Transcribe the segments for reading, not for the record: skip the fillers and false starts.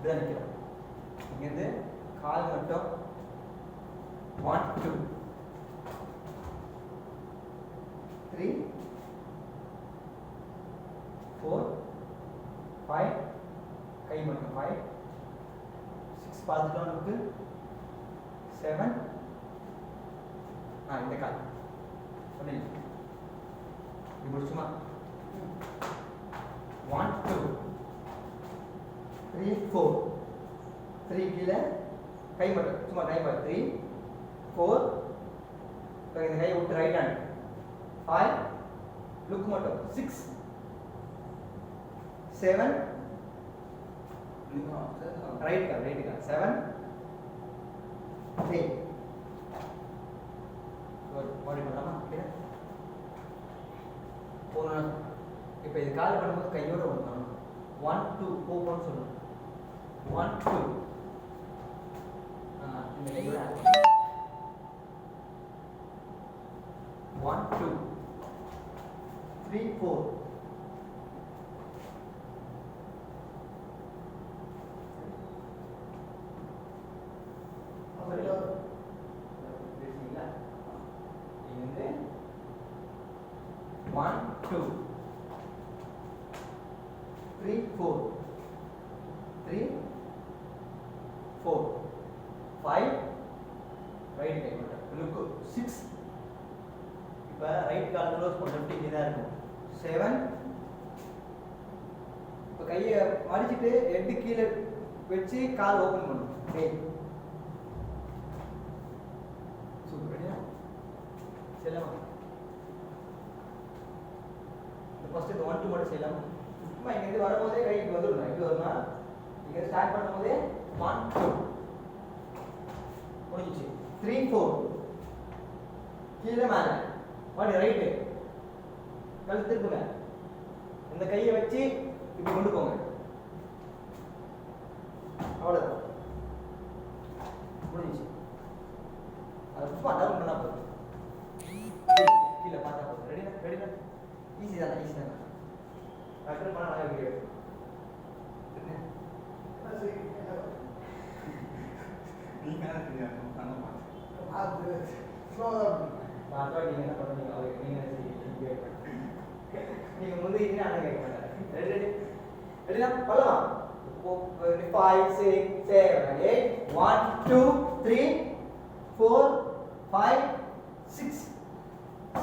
இப்படிதான் நிற்கிறோம். இங்கேருந்து கால் மட்டும் 1 2 3 4 5 கை மட்டும் 5 6 பார்த்துட்டோம் நமக்கு 7 இந்த கால் அப்படி இது முடிச்சுமா 1 2 3 4 3 கீழே கை மட்டும் சும்மா கை பாரு 3 4 இந்த கையை விட்டு ரைட் ஹேண்ட் 5 லுக் மட்டும் 6 7 ரைட் का 7 8 ஒரு பாடி பண்ணலாமா ஓகே போறோம். இப்போ இது கால் பண்ணும்போது கையோட வரணும். 1 2 போன்னு சொல்லணும். 1 2 இந்த கையோட 1 2 3 4 1 2 3 4 3 4 5 ரைட் கை மட்டும் லுக் 6 இப்போ ரைட் கால் க்ளோஸ் பண்ணிட்டு இங்கே தான் இருக்கும் 7 இப்போ கையை மடிச்சிட்டு ஹெட் கீழே வச்சு கால் ஓபன் பண்ணணும் 8 சூப்பர் செல்லமா ஃபர்ஸ்ட் இந்த 1 2 மட்டும் செய்யலாம். சும்மா இங்க இருந்து வரும்போதே கை இங்க வந்துரும். இங்க வருமா இங்க ஸ்டார்ட் பண்ணும்போதே 1 2 முடிஞ்சிச்சு 3 4 கீழே மேல வாடி ரைட் கழுத்து திருப்புங்க. இந்த கையை வச்சு இப்படி கொண்டு போங்க. அவ்வளவுதான் முடிஞ்சிச்சு. அது சும்மா டவுன் பண்ணா போதும். கீழே பார்த்தா போதும். ரெடியா ஈஸி தான் டாக்டர் பண்ண அழகாக வீடியோ நீங்க முந்தி அண்ணன் கேட்க மாட்டாரு. ரெடியா பண்ணலாம். 5 6 7 8 1 2 3 4 5 6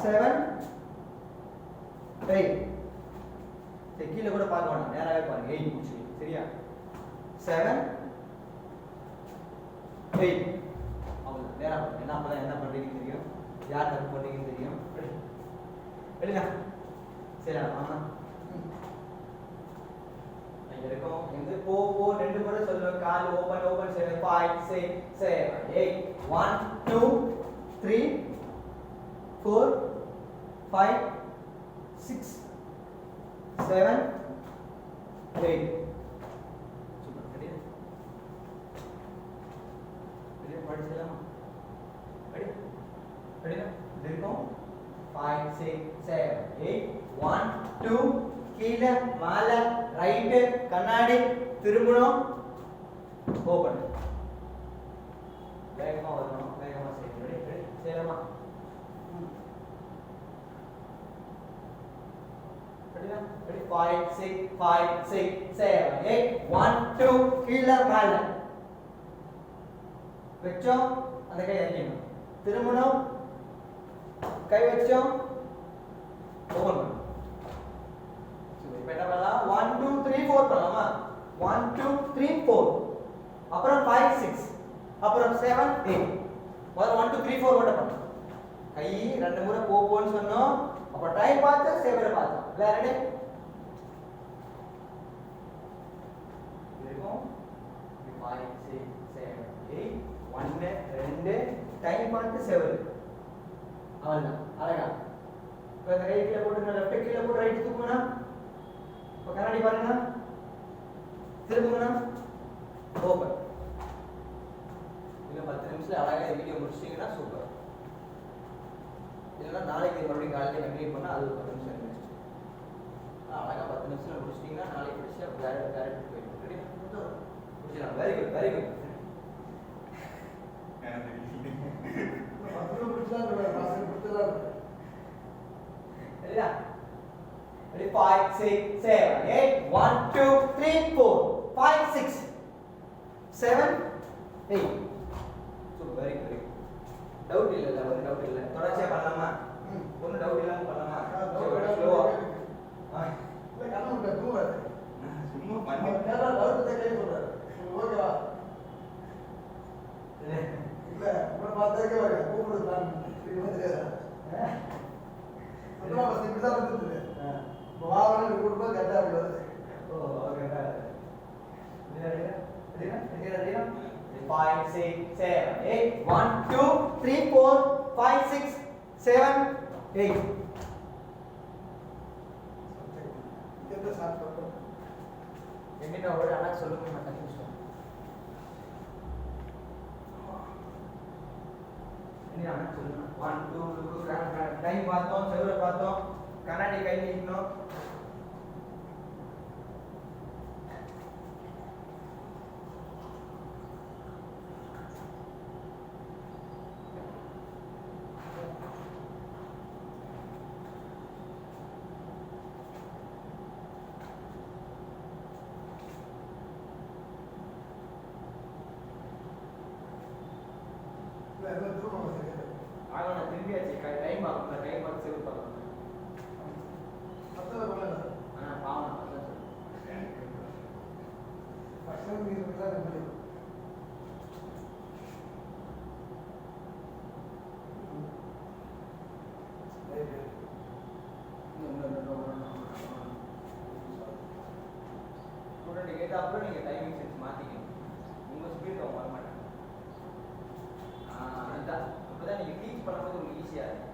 7 8 சரி கீழே கூட பார்க்க வேண்டாம் நேராகவே பாருங்க 8 முடிச்சு சரியா 7 8 அவ்வளோ நேராக என்ன அப்பதான் என்ன பண்ணுறீங்கன்னு தெரியும் யார் தப்பு பண்ணுறீங்கன்னு தெரியும் எடுங்க சரி ஆமாம் இங்கே இருக்கும் எங்க போ ரெண்டு முறை சொல்லுவேன் கால் ஓப்பன் 7 5 6 7 8 1 2 3 4 5 6 7 8 super ready படிச்சலாமா ready देखो 5 6 7 8 1 2 கீழே மேல ரைட் கண்ணாடி திரும்பணும் ஓபன் வேகமா வரணும் வேகமா செய்யணும் ரெடி செய்யலாமா ready 5 6 7 8 1 2 கீழே மேல வெச்சோம் அந்த கை அடிக்கணும் திரும்பணும் கை வெச்சோம் ஓபன் பண்ணணும் சோ இப்போ என்ன பண்ணலாம் 1 2 3 4 பண்ணலாமா 1 2 3 4 அப்புறம் 5 6 அப்புறம் 7 8 முதல்ல 1 2 3 4 மட்டும் பண்ணலாம் கை ரெண்டு முறை போன்னு சொன்னோம் அப்ப டைம் பார்த்து சேவரை பார்த்தோம் வேற ரெடி देखो 5 6 7 8 1 2 டைம் பார்த்து சேவரை அவ்வளவுதான் அழகா இப்போ இந்த கை கீழே போட்டு லெஃப்ட் கீழே போட்டு ரைட் தூக்குனா இப்போ கண்ணாடி பாருங்க திரும்புங்கனா ஓபன் இன்னும் 10 நிமிஷத்துல அழகா வீடியோ முடிச்சிட்டீங்கன்னா சூப்பர் இல்லைன்னா நாளைக்கு மறுபடியும் காலையில் கண்டினியூ பண்ணால் அது 10 நிமிஷம் வேஸ்ட் அழகாக 10 நிமிஷத்தில் முடிச்சிட்டிங்கன்னா நாளைக்கு படிச்சு டேரக்ட் போயிடும் ready very good very good. சரியா? Ready? 5, 6, 7, 8. 1, 2, 3, 4, 5, 6, 7, 8. So very good. Doubt இல்ல, ஒரு டவுட் இல்ல. தொடர்ச்சியா பண்ணலாமா? ஒன்னும் டவுட் இல்லாம பண்ணலாமா? ஸ்லோவா. இல்ல கண்ணு தூவாது. சும்மா பண்ணி கேட்டா டவுட் கேட்கவே சொல்றாரு. ஓகேவா? இல்ல உங்களை பார்த்தே வரேன். கூப்பிடுறான். இது தெரியாதா? அப்புறம் பஸ் இப்படி தான் வந்துருது. வாவன கூப்பிடும்போது கரெக்டா வருது. ஓ ஓகே. ரெடியா? 5, 6, 7, 8. 1, 2, 3, 4, 5, 6, 7, 8. எந்த சாட் பண்றோம்? எங்கிட்ட ஒரு அண்ணா சொல்லுங்க நான் கன்ஃபியூஸ். என்ன அண்ணா சொல்லுங்க. 1 2 டைம் பார்த்தோம், செவரை பார்த்தோம், கண்ணாடி கை நீட்டணும். ஆகணும் திரும்பியாச்சு டைம் ஆகும் டைம் பார்த்து சேவ் பண்ணலாம் பத்தல பண்ணல பாவம் பசங்க மீது தான் பண்ணி ஸ்டூடண்ட் கேட்ட அப்புறம் நீங்க டைமிங் சென்ஸ் மாத்திக்கணும் உங்க ஸ்பீட் வர மாட்டாங்க அதான் அப்பதான் நீங்க டீச் பண்ணும்போது உங்களுக்கு ஈஸியா இருக்கும்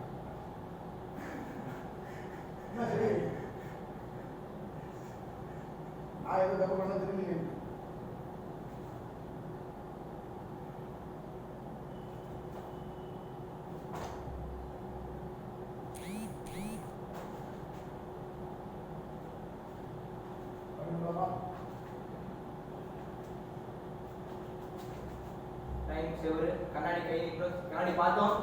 நான் எது தப்பு பண்ண திரும்பி டைம் சேவர் கண்ணாடி கை நீட்டணும் கண்ணாடி பார்த்தோம்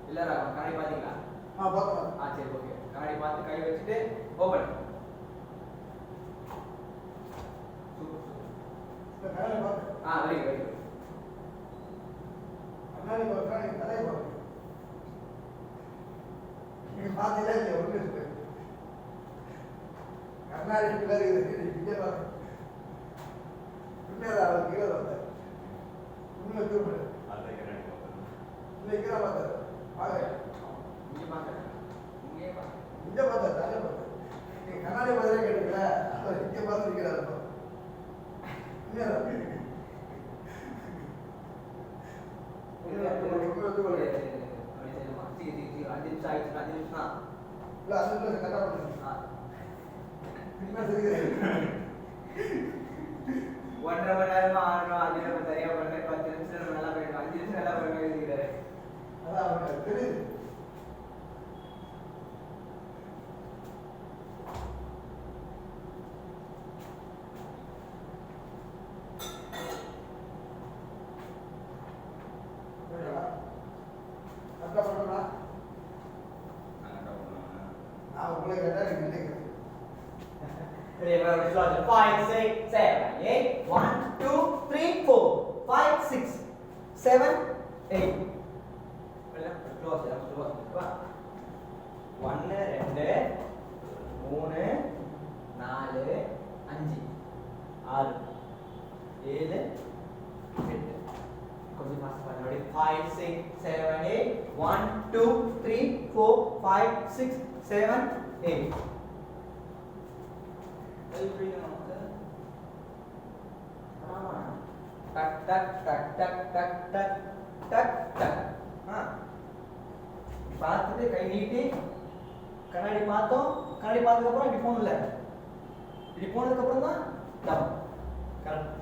இல்ல ராகம் கண்ணாடி பாத்தீங்களா பார்த்தோம் சரி ஓகே கண்ணாடி பார்த்து கை வச்சுட்டு ஓபன் வெரி வெரி கண்ணாடி பார்த்தா நீ தலைய பாரு நீ பாத்தீங்களா இல்ல ஒண்ணு இருக்கு கண்ணாடி பிள்ளை இருக்கு இங்க பாரு பின்னேடா கீழ வந்து உள்ள திரும்ப அத கண்ணாடி பாரு இல்ல கீழ பாரு பாரு இங்க பாரு இங்க பாரு தலைய பாரு நீ கண்ணாடி பதிலே கேட்டீங்களா அவர் இங்க பாத்து நிக்கிறாரு ஒன்றரை மணி நேரமா ஆடுறோம் 5 நிமிஷம் சரியா பண்ணேன் 10 நிமிஷம் நல்லா போயிடும் 5 நிமிஷம் நல்லா பண்ணுறாரு அதான் தெரியுது Five, 6, 7, 8. 1, 2, 3, 4, 5, 6, 7, 8. Close, close. 1, 2, 3, 4, 5, 6, 7, 8. கொஞ்சம் மாசம் பண்ணி 5, 6, 7, 8. 1, 2, 3, 4, 5, 6, 7, 8. टक टक टक टक टक टक टक टक हाँ பார்த்துட்டு கை நீட்டி கண்ணாடி பார்த்தோம் கண்ணாடி பார்த்ததுக்கு அப்புறம் இப்படி போகணும்ல இப்படி போனதுக்கு அப்புறம் தான் கரெக்ட்